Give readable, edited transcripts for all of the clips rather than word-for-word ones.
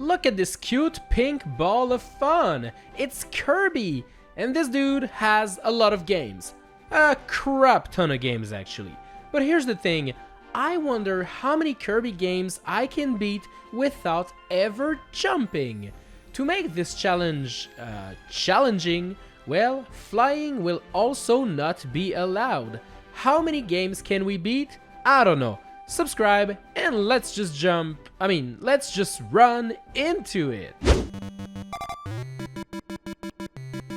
look at this cute pink ball of fun. It's Kirby, and this dude has a lot of games. A crap ton of games actually. But here's the thing, I wonder how many Kirby games I can beat without ever jumping. To make this challenge challenging, well, flying will also not be allowed. How many games can we beat? I don't know. Subscribe and let's just let's just run into it.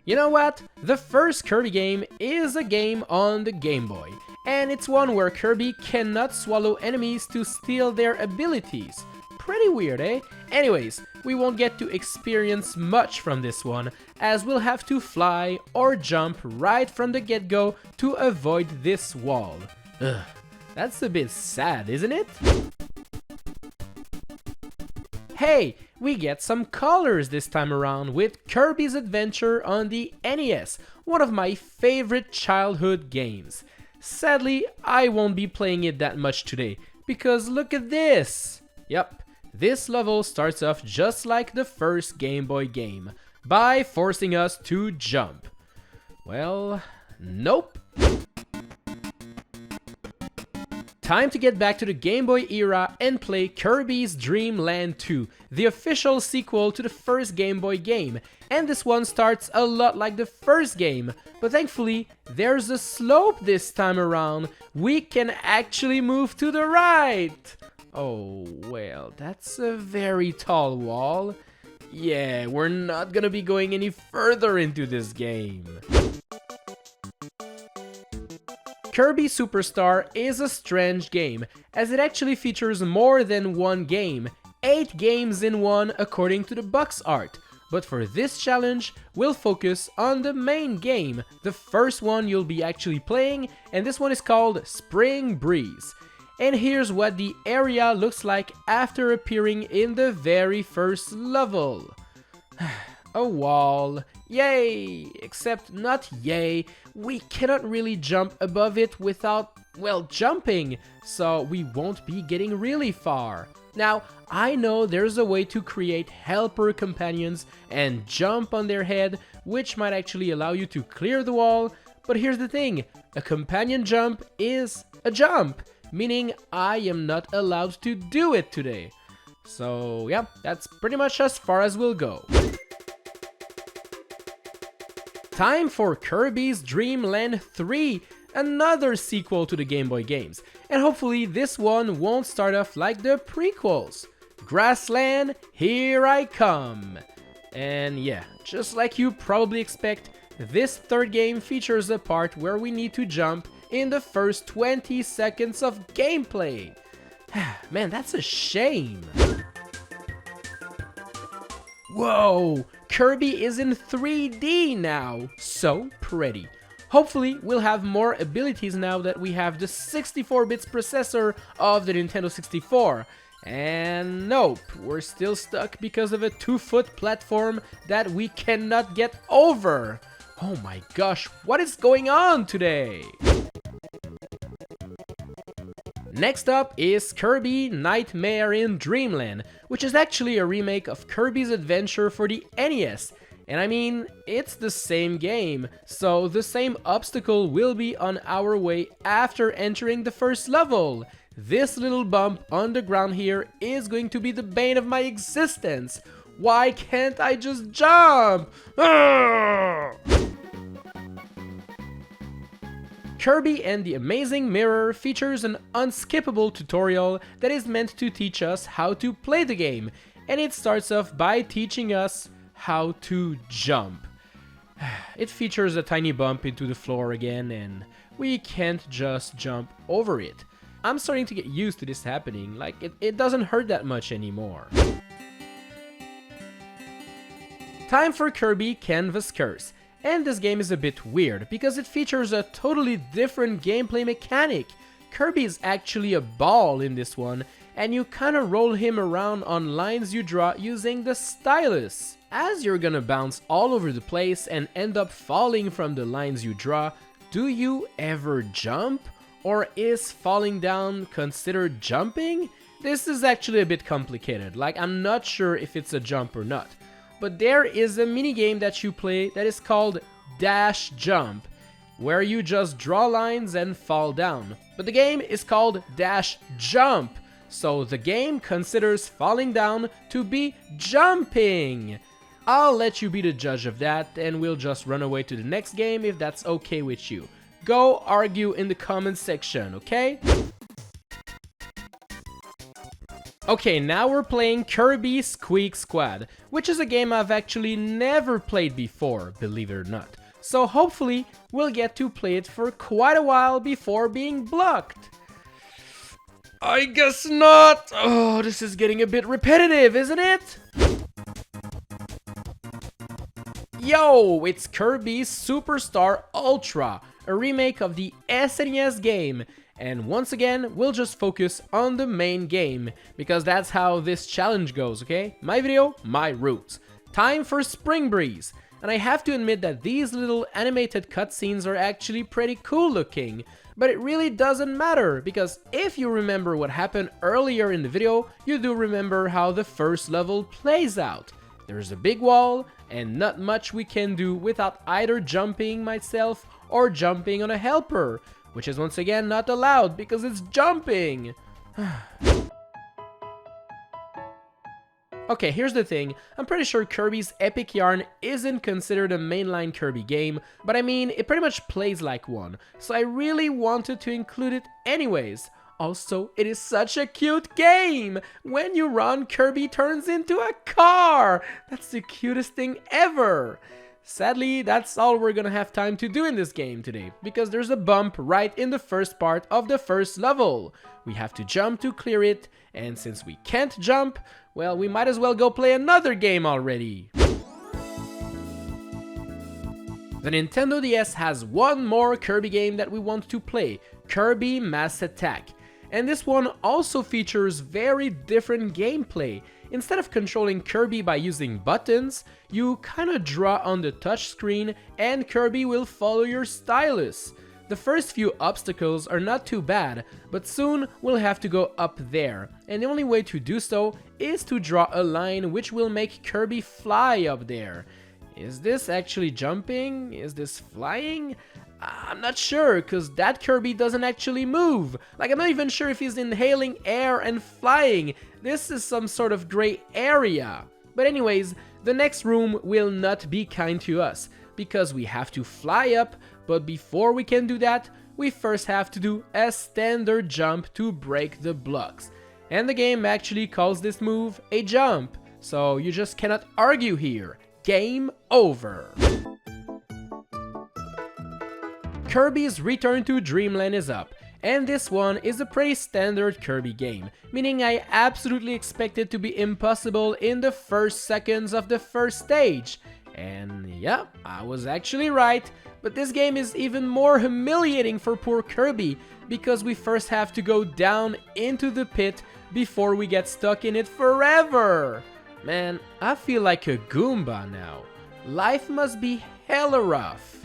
You know what? The first Kirby game is a game on the Game Boy, and it's one where Kirby cannot swallow enemies to steal their abilities. Pretty weird, eh? Anyways, we won't get to experience much from this one, as we'll have to fly or jump right from the get-go to avoid this wall. Ugh, that's a bit sad, isn't it? Hey, we get some colors this time around with Kirby's Adventure on the NES, one of my favorite childhood games. Sadly, I won't be playing it that much today, because look at this! Yep, this level starts off just like the first Game Boy game, by forcing us to jump. Well, nope. Time to get back to the Game Boy era and play Kirby's Dreamland 2, the official sequel to the first Game Boy game, and this one starts a lot like the first game, but thankfully there's a slope this time around. We can actually move to the right! Oh well, that's a very tall wall. Yeah, we're not gonna be going any further into this game. Kirby Superstar is a strange game, as it actually features more than one game, 8 games in one according to the box art. But for this challenge, we'll focus on the main game, the first one you'll be actually playing, and this one is called Spring Breeze. And here's what the area looks like after appearing in the very first level. A wall. Yay! Except not yay, we cannot really jump above it without, well, jumping, so we won't be getting really far. Now, I know there's a way to create helper companions and jump on their head, which might actually allow you to clear the wall, but here's the thing, a companion jump is a jump, meaning I am not allowed to do it today. So yeah, that's pretty much as far as we'll go. Time for Kirby's Dreamland 3, another sequel to the Game Boy games, and hopefully this one won't start off like the prequels. Grassland, here I come! And yeah, just like you probably expect, this third game features a part where we need to jump in the first 20 seconds of gameplay. Man, that's a shame. Whoa! Kirby is in 3D now! So pretty. Hopefully, we'll have more abilities now that we have the 64-bits processor of the Nintendo 64. And nope, we're still stuck because of a 2-foot platform that we cannot get over. Oh my gosh, what is going on today? Next up is Kirby Nightmare in Dreamland, which is actually a remake of Kirby's Adventure for the NES. And I mean, it's the same game, so the same obstacle will be on our way after entering the first level. This little bump on the ground here is going to be the bane of my existence. Why can't I just jump? Arrgh! Kirby and the Amazing Mirror features an unskippable tutorial that is meant to teach us how to play the game, and it starts off by teaching us how to jump. It features a tiny bump into the floor again, and we can't just jump over it. I'm starting to get used to this happening, like it doesn't hurt that much anymore. Time for Kirby Canvas Curse. And this game is a bit weird, because it features a totally different gameplay mechanic. Kirby is actually a ball in this one, and you kinda roll him around on lines you draw using the stylus. As you're gonna bounce all over the place and end up falling from the lines you draw, do you ever jump? Or is falling down considered jumping? This is actually a bit complicated, like I'm not sure if it's a jump or not. But there is a minigame that you play that is called Dash Jump, where you just draw lines and fall down. But the game is called Dash Jump, so the game considers falling down to be jumping. I'll let you be the judge of that, and we'll just run away to the next game if that's okay with you. Go argue in the comments section, okay? Okay, now we're playing Kirby Squeak Squad, which is a game I've actually never played before, believe it or not. So hopefully we'll get to play it for quite a while before being blocked. I guess not! Oh, this is getting a bit repetitive, isn't it? Yo, it's Kirby Superstar Ultra, a remake of the SNES game. And once again, we'll just focus on the main game, because that's how this challenge goes, okay? My video, my rules. Time for Spring Breeze. And I have to admit that these little animated cutscenes are actually pretty cool looking. But it really doesn't matter, because if you remember what happened earlier in the video, you do remember how the first level plays out. There's a big wall, and not much we can do without either jumping myself or jumping on a helper, which is once again not allowed because it's jumping. Okay, here's the thing, I'm pretty sure Kirby's Epic Yarn isn't considered a mainline Kirby game, but I mean, it pretty much plays like one, so I really wanted to include it anyways. Also, it is such a cute game! When you run, Kirby turns into a car! That's the cutest thing ever! Sadly, that's all we're gonna have time to do in this game today, because there's a bump right in the first part of the first level. We have to jump to clear it, and since we can't jump, well, we might as well go play another game already. The Nintendo DS has one more Kirby game that we want to play, Kirby Mass Attack. And this one also features very different gameplay. Instead of controlling Kirby by using buttons, you kinda draw on the touchscreen and Kirby will follow your stylus. The first few obstacles are not too bad, but soon we'll have to go up there, and the only way to do so is to draw a line which will make Kirby fly up there. Is this actually jumping? Is this flying? I'm not sure, cause that Kirby doesn't actually move. Like, I'm not even sure if he's inhaling air and flying. This is some sort of gray area. But anyways, the next room will not be kind to us, because we have to fly up, but before we can do that, we first have to do a standard jump to break the blocks. And the game actually calls this move a jump, so you just cannot argue here. Game over. Kirby's Return to Dreamland is up, and this one is a pretty standard Kirby game, meaning I absolutely expect it to be impossible in the first seconds of the first stage. And yeah, I was actually right, but this game is even more humiliating for poor Kirby, because we first have to go down into the pit before we get stuck in it forever. Man, I feel like a Goomba now. Life must be hella rough.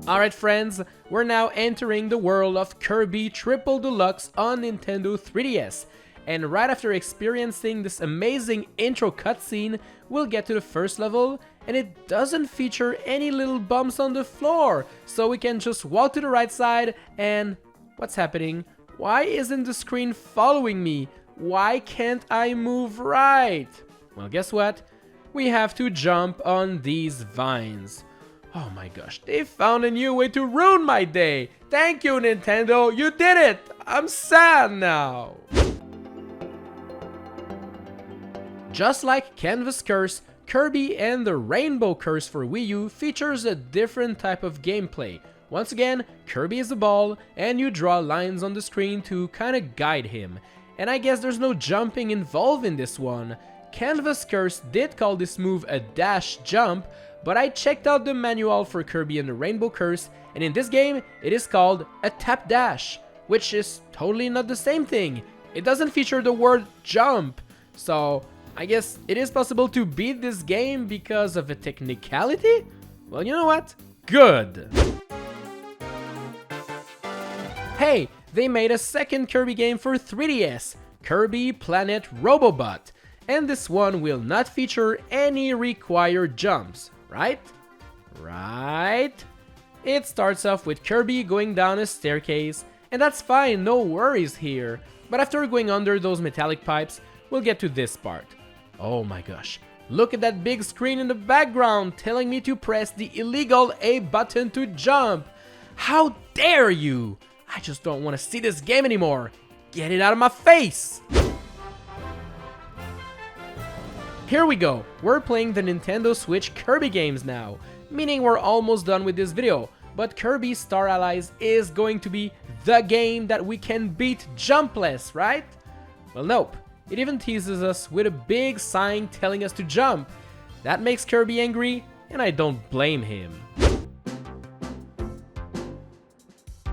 Alright friends, we're now entering the world of Kirby Triple Deluxe on Nintendo 3DS. And right after experiencing this amazing intro cutscene, we'll get to the first level, and it doesn't feature any little bumps on the floor, so we can just walk to the right side and... what's happening? Why isn't the screen following me? Why can't I move right? Well, guess what? We have to jump on these vines. Oh my gosh, they found a new way to ruin my day! Thank you, Nintendo, you did it! I'm sad now! Just like Canvas Curse, Kirby and the Rainbow Curse for Wii U features a different type of gameplay. Once again, Kirby is a ball, and you draw lines on the screen to kinda guide him. And I guess there's no jumping involved in this one. Canvas Curse did call this move a dash jump, but I checked out the manual for Kirby and the Rainbow Curse, and in this game, it is called a tap dash, which is totally not the same thing. It doesn't feature the word jump, so I guess it is possible to beat this game because of a technicality? Well, you know what? Good! Hey, they made a second Kirby game for 3DS, Kirby Planet Robobot, and this one will not feature any required jumps, right? Right? It starts off with Kirby going down a staircase, and that's fine, no worries here. But after going under those metallic pipes, we'll get to this part. Oh my gosh, look at that big screen in the background telling me to press the illegal A button to jump. How dare you! I just don't want to see this game anymore. Get it out of my face! Here we go, we're playing the Nintendo Switch Kirby games now, meaning we're almost done with this video, but Kirby Star Allies is going to be the game that we can beat jumpless, right? Well, nope. It even teases us with a big sign telling us to jump. That makes Kirby angry, and I don't blame him.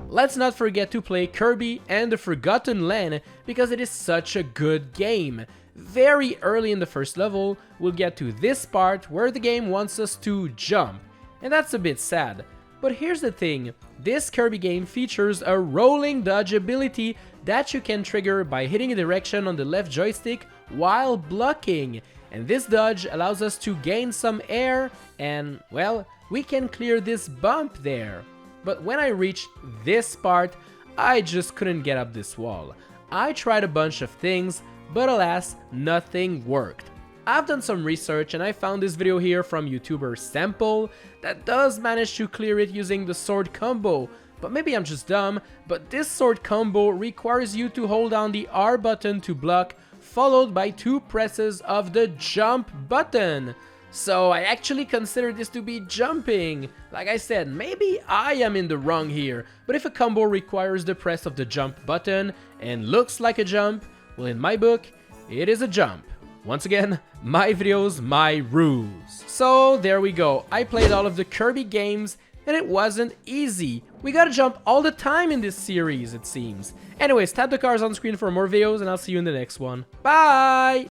Let's not forget to play Kirby and the Forgotten Land because it is such a good game. Very early in the first level, we'll get to this part where the game wants us to jump, and that's a bit sad. But here's the thing, this Kirby game features a rolling dodge ability that you can trigger by hitting a direction on the left joystick while blocking, and this dodge allows us to gain some air and, well, we can clear this bump there. But when I reached this part, I just couldn't get up this wall. I tried a bunch of things, but alas, nothing worked. I've done some research and I found this video here from YouTuber Sample that does manage to clear it using the sword combo, but maybe I'm just dumb, but this sword combo requires you to hold down the R button to block, followed by 2 presses of the jump button. So I actually consider this to be jumping. Like I said, maybe I am in the wrong here, but if a combo requires the press of the jump button and looks like a jump, well, in my book, it is a jump. Once again, my videos, my rules. So there we go, I played all of the Kirby games and it wasn't easy. We gotta jump all the time in this series, it seems. Anyways, tap the cards on screen for more videos and I'll see you in the next one. Bye!